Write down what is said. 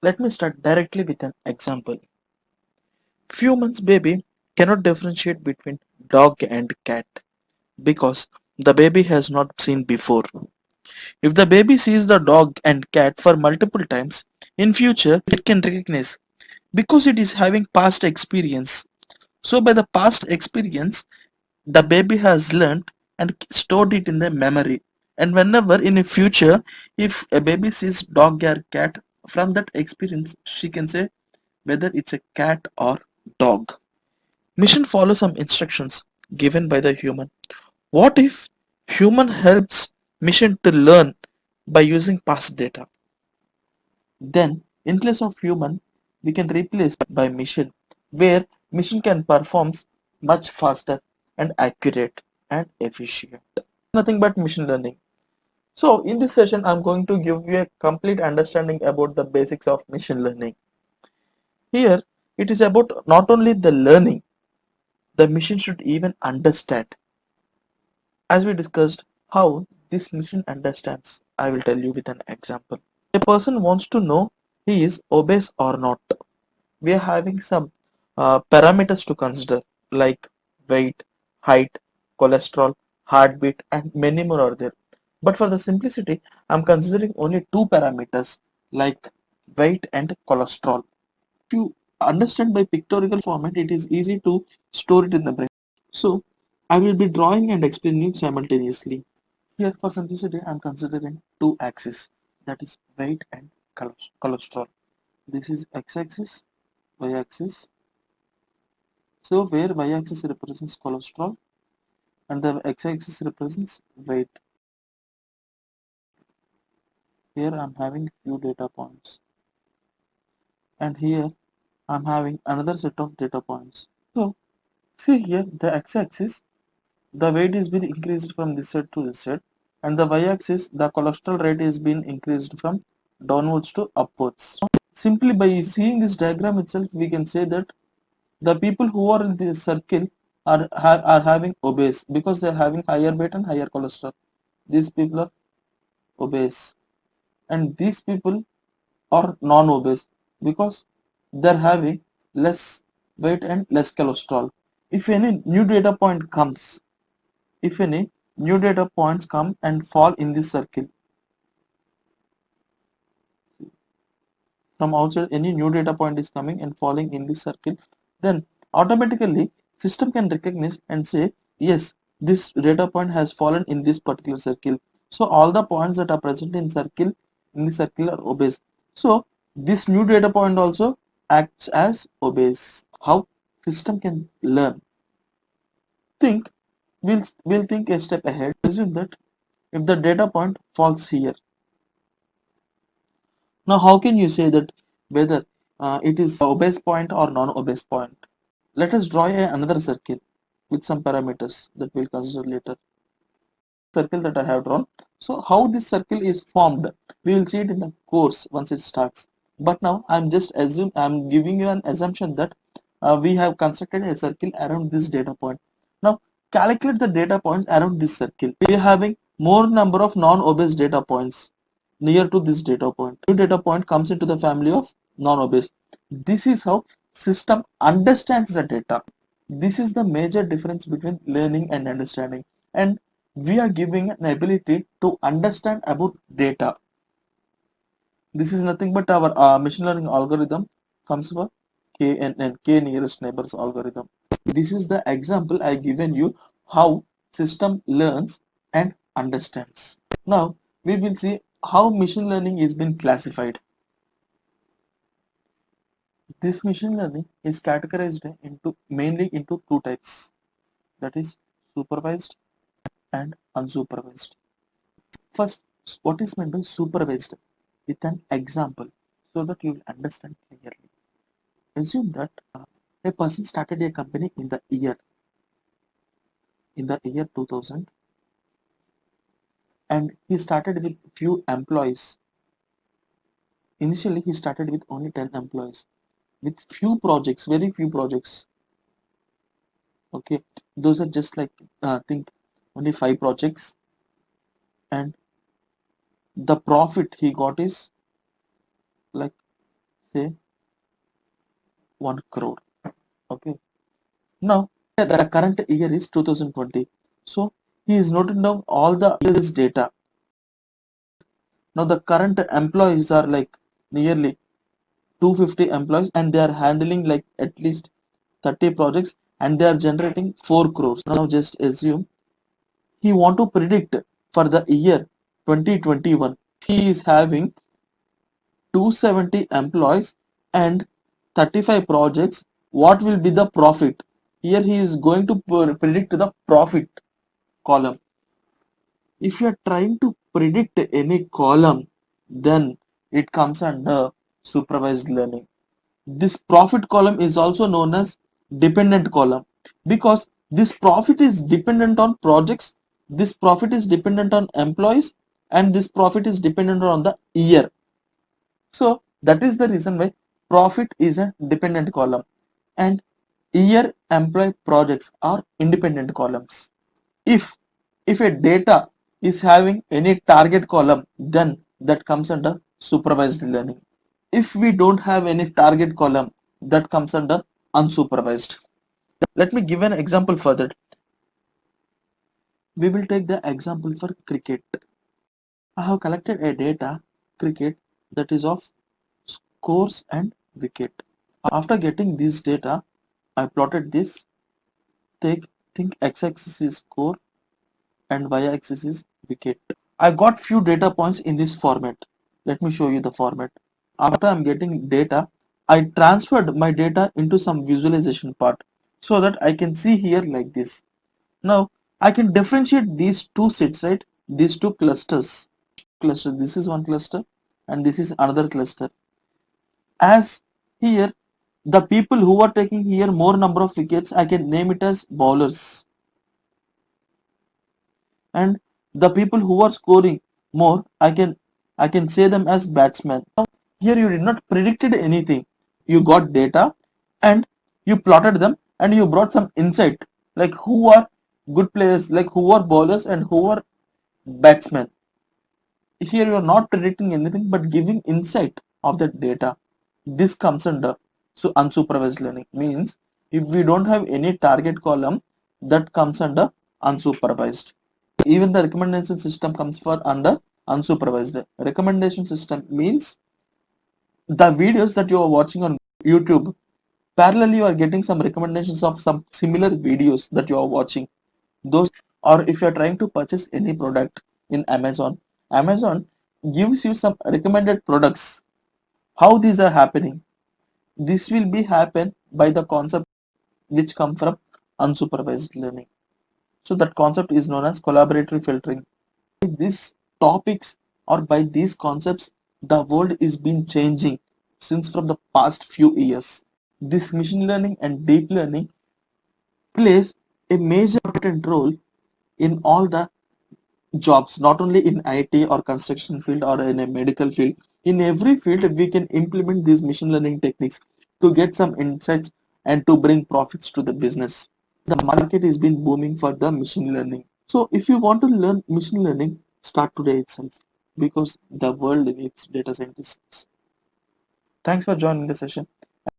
Let me start directly with an example. Few months baby cannot differentiate between dog and cat because the baby has not seen before. If the baby sees the dog and cat for multiple times, in future it can recognize because it is having past experience. So by the past experience, the baby has learned and stored it in the memory. And whenever in the future, if a baby sees dog or cat, from that experience, she can say whether it's a cat or dog. Mission follows some instructions given by the human. What if human helps mission to learn by using past data? Then, in place of human, we can replace by mission, where mission can perform much faster and accurate and efficient. Nothing but machine learning. So, in this session, I'm going to give you a complete understanding about the basics of machine learning. Here, it is about not only the learning, the machine should even understand. As we discussed, how this machine understands, I will tell you with an example. A person wants to know he is obese or not. We are having some parameters to consider like weight, height, cholesterol, heartbeat, and many more are there. But for the simplicity, I'm considering only two parameters like weight and cholesterol. If you understand by pictorial format, it is easy to store it in the brain. So I will be drawing and explaining simultaneously. Here for simplicity, I'm considering two axes, that is weight and cholesterol. This is x-axis, y-axis. So where y-axis represents cholesterol and the x-axis represents weight. Here I'm having few data points and here I'm having another set of data points. So see here the x-axis, the weight is being increased from this side to this side, and the y-axis, the cholesterol rate is being increased from downwards to upwards. Simply by seeing this diagram itself, we can say that the people who are in this circle are having obese because they are having higher weight and higher cholesterol. These people are obese, and these people are non-obese because they are having less weight and less cholesterol. If any new data point comes, if any new data points come and fall in this circle, from outside any new data point is coming and falling in this circle, then automatically system can recognize and say yes, this data point has fallen in this particular circle. So all the points that are present in the circle are obese. So this new data point also acts as obese. How system can learn? Think, we'll think a step ahead. Assume that if the data point falls here, now how can you say that whether it is obese point or non-obese point? Let us draw another circle with some parameters that we'll consider later. Circle that I have drawn. So how this circle is formed, we will see it in the course once it starts. But now I'm giving you an assumption that we have constructed a circle around this data point. Now calculate the data points around this circle. We are having more number of non-obese data points near to this data point. New data point comes into the family of non-obese. This is how system understands the data. This is the major difference between learning and understanding. And we are giving an ability to understand about data. This is nothing but our machine learning algorithm comes for KNN, K nearest neighbors algorithm. This is the example I given you how system learns and understands. Now we will see how machine learning is been classified. This machine learning is categorized into mainly into two types, that is supervised and unsupervised. First, what is meant by supervised with an example so that you will understand clearly. Assume that a person started a company in the year 2000, and he started with few employees. Initially, he started with only 10 employees with few projects, very few projects. Okay, those are just like think only 5 projects, and the profit he got is like say 1 crore. Okay. Now the current year is 2020. So he is noting down all the year's data. Now the current employees are like nearly 250 employees and they are handling like at least 30 projects and they are generating 4 crores. Now just assume he want to predict for the year 2021. He is having 270 employees and 35 projects. What will be the profit? Here he is going to predict the profit column. If you are trying to predict any column, then it comes under supervised learning. This profit column is also known as dependent column because this profit is dependent on projects, this profit is dependent on employees, and this profit is dependent on the year. So that is the reason why profit is a dependent column and year, employee, projects are independent columns. If a data is having any target column, then that comes under supervised learning. If we don't have any target column, that comes under unsupervised. Let me give an example for that. We will take the example for cricket. I have collected a data cricket that is of scores and wicket. After getting this data, I plotted this. Think x-axis is score and y-axis is wicket. I got few data points in this format. Let me show you the format. After I'm getting data, I transferred my data into some visualization part so that I can see here like this. Now I can differentiate these two sets, right? These two clusters. This is one cluster and this is another cluster. As here, the people who are taking here more number of wickets, I can name it as bowlers. And the people who are scoring more, I can say them as batsmen. Now, here you did not predicted anything. You got data and you plotted them and you brought some insight like who are good players, like who are bowlers and who are batsmen. Here you are not predicting anything but giving insight of that data. This comes under so unsupervised learning. Means if we don't have any target column, that comes under unsupervised. Even the recommendation system comes for under unsupervised. Recommendation system means the videos that you are watching on YouTube, parallelly you are getting some recommendations of some similar videos that you are watching. Those, or if you are trying to purchase any product in Amazon, Amazon gives you some recommended products. How these are happening? This will be happen by the concept which come from unsupervised learning. So that concept is known as collaborative filtering. These topics or by these concepts, the world is been changing since from the past few years. This machine learning and deep learning plays a major important role in all the jobs, not only in IT or construction field or in a medical field. In every field, we can implement these machine learning techniques to get some insights and to bring profits to the business. The market has been booming for the machine learning. So if you want to learn machine learning, start today itself because the world needs data scientists. Thanks for joining the session.